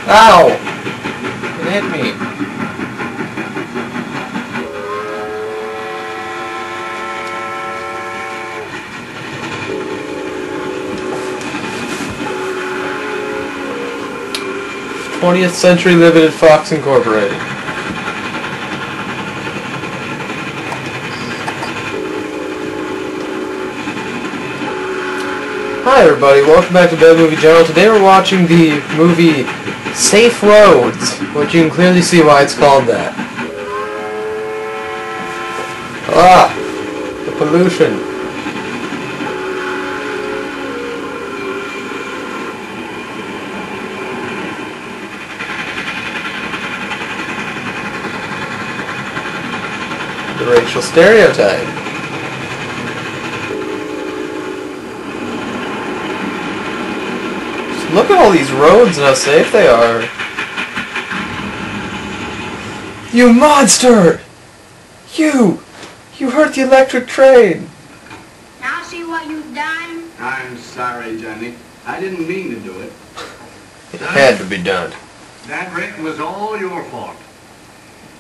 Ow! It hit me. 20th Century Limited Fox Incorporated. Hi everybody, welcome back to Bad Movie Journal. Today we're watching the movie Safe Roads, which you can clearly see why it's called that. Ah! The pollution. The racial stereotype. Just look at all these roads and how safe they are. You monster! You hurt the electric train! Now see what you've done? I'm sorry, Johnny. I didn't mean to do it. It had to be done. That wreck was all your fault.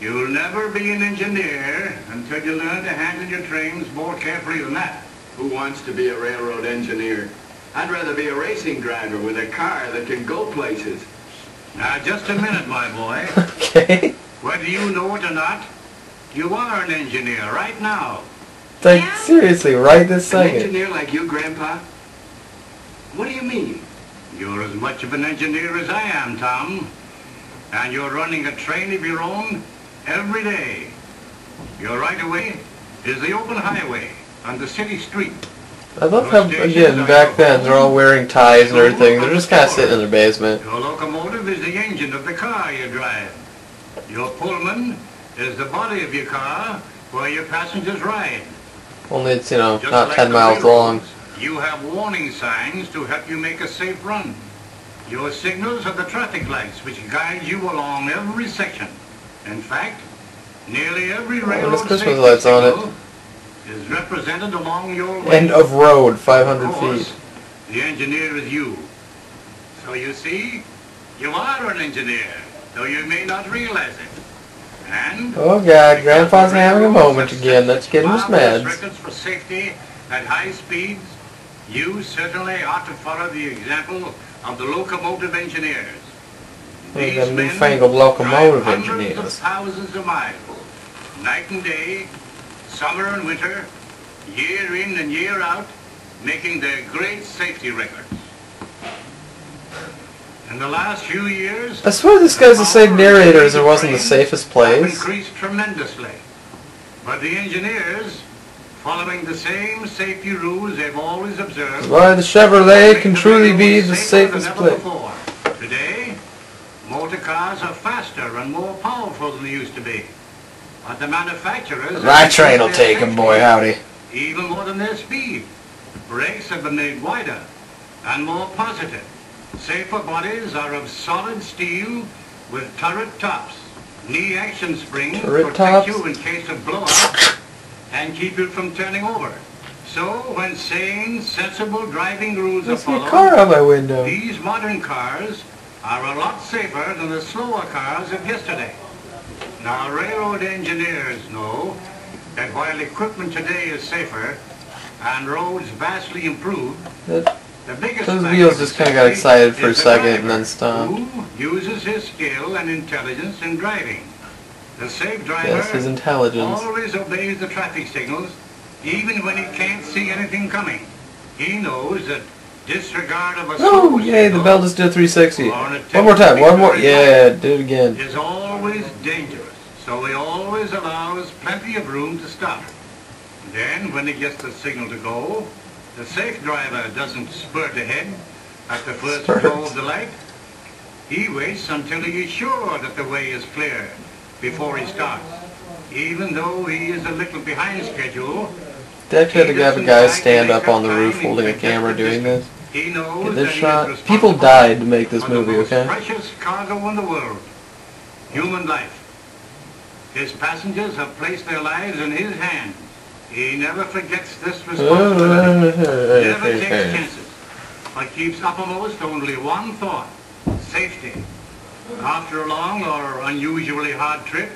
You'll never be an engineer until you learn to handle your trains more carefully than that. Who wants to be a railroad engineer? I'd rather be a racing driver with a car that can go places. Now, just a minute, my boy. Okay. Whether you know it or not, you are an engineer right now. Like, seriously, right this An second. engineer like you, Grandpa? What do you mean? You're as much of an engineer as I am, Tom. And you're running a train of your own every day. Your right-of-way is the open highway on the city street. I love how, again, back then, they're all wearing ties and everything. They're just kind of sitting in their basement. Your locomotive is the engine of the car you drive. Your Pullman is the body of your car where your passengers ride. Only it's, you know, Just not like 10 the miles long. railroads, you have warning signs to help you make a safe run. Your signals are the traffic lights which guide you along every section. In fact, nearly every railroad Christmas safety lights on it. signal is represented along your way. End of road, 500 Of course, feet. the engineer is you. So you see, you are an engineer, though you may not realize it. And Oh god, Grandpa's having a moment again. Let's get him his marvelous meds. records for safety at high speeds. You certainly ought to follow the example of the locomotive engineers. These These men newfangled locomotive drive hundreds engineers. of thousands of miles, night and day, summer and winter, year in and year out, making their great safety records. In the last few years, I swear this guy's the same narrator as it was in The Safest have Place. increased tremendously. But the engineers, following the same safety rules they've always observed, Why the Chevrolet make can the truly be railroads the safer than safest ever place. before. Today, motor cars are faster and more powerful than they used to be. But the manufacturers... My train will take him, boy, howdy. Even more than their speed. Brakes have been made wider and more positive. Safer bodies are of solid steel with turret tops. Knee action springs Turret protect tops? you in case of blowout and keep you from turning over. So when sane, sensible driving rules are There's a followed, car out my window. these modern cars are a lot safer than the slower cars of yesterday. Now, railroad engineers know that while equipment today is safer and roads vastly improved, the biggest Those factor wheels of just kind of got safety excited for a is the second and driver, then stopped. who uses his skill and intelligence in driving. The safe driver Yes, his intelligence. always obeys the traffic signals, even when he can't see anything coming. He knows that disregard of a Oh, slow yay, the signal bell just did 360. or an One more time, one more. attempt to Yeah, do it again. is always dangerous, so he always allows plenty of room to stop. Then, when he gets the signal to go, the safe driver doesn't spurt ahead at the first glow of the light. He waits until he is sure that the way is clear before he starts. Even though he is a little behind schedule, They actually had to have a guy stand up on the roof holding a camera doing this. he knows Get that this he shot. is People responsible died to make this for the movie, most okay? precious cargo in the world, human life. His passengers have placed their lives in his hands. He never forgets this responsibility. Never takes chances, but keeps uppermost only one thought: safety. After a long or unusually hard trip,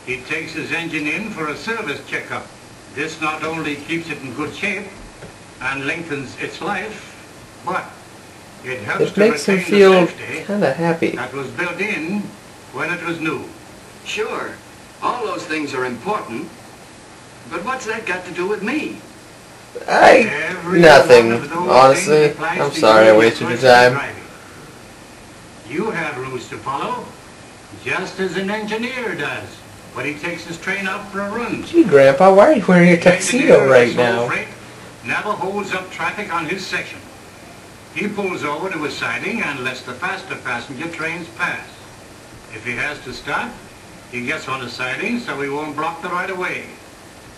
he takes his engine in for a service checkup. This not only keeps it in good shape and lengthens its life, but it helps It to makes him retain feel the safety kind of happy. that was built in when it was new. Sure, all those things are important, but what's that got to do with me? Nothing, honestly. I'm sorry I wasted your time. You have rules to follow, just as an engineer does when he takes his train out for a run. Gee, Grandpa, why are you wearing a tuxedo right now? Never holds up traffic on his section. He pulls over to a siding and lets the faster passenger trains pass. If he has to stop, he gets on the siding so he won't block the right-of-way.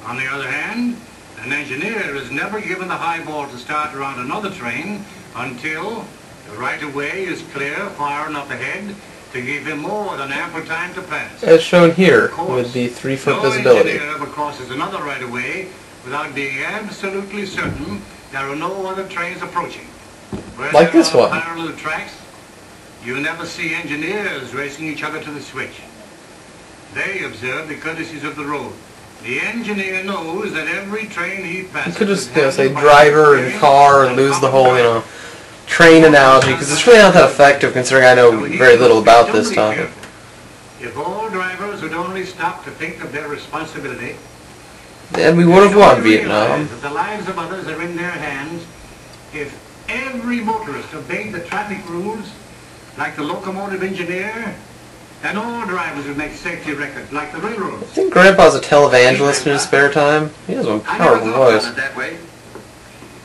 On the other hand, an engineer is never given the high ball to start around another train until the right-of-way is clear far enough ahead to give him more than ample time to pass. As shown here, with the 3-foot visibility. No engineer ever crosses another right-of-way without being absolutely certain there are no other trains approaching. Where Like this there are one. parallel tracks, you never see engineers racing each other to the switch. They observe the courtesies of the road. The engineer knows that every train he passes... You could just say driver and car and lose the whole, train analogy, because it's really not that effective considering I know very little about this topic. If all drivers would only stop to think of their responsibility... Then we would have won Vietnam. That the lives of others are in their hands. If every motorist obeyed the traffic rules like the locomotive engineer, then all drivers would make safety records like the railroads. I think Grandpa's a televangelist in his spare time. He has a powerful voice. I never thought about it that way.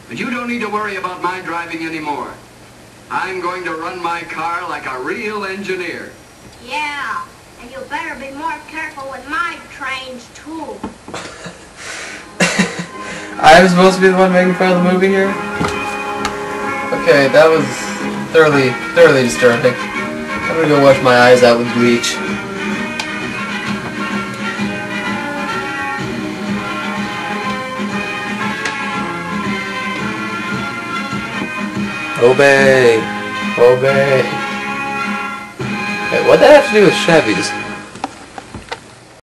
But you don't need to worry about my driving anymore. I'm going to run my car like a real engineer. Yeah, and you better be more careful with my trains, too. I was supposed to be the one making fun of the movie here? Okay, that was thoroughly disturbing. I'm gonna go wash my eyes out with bleach. Obey! Obey! Hey, what'd that have to do with Chevys?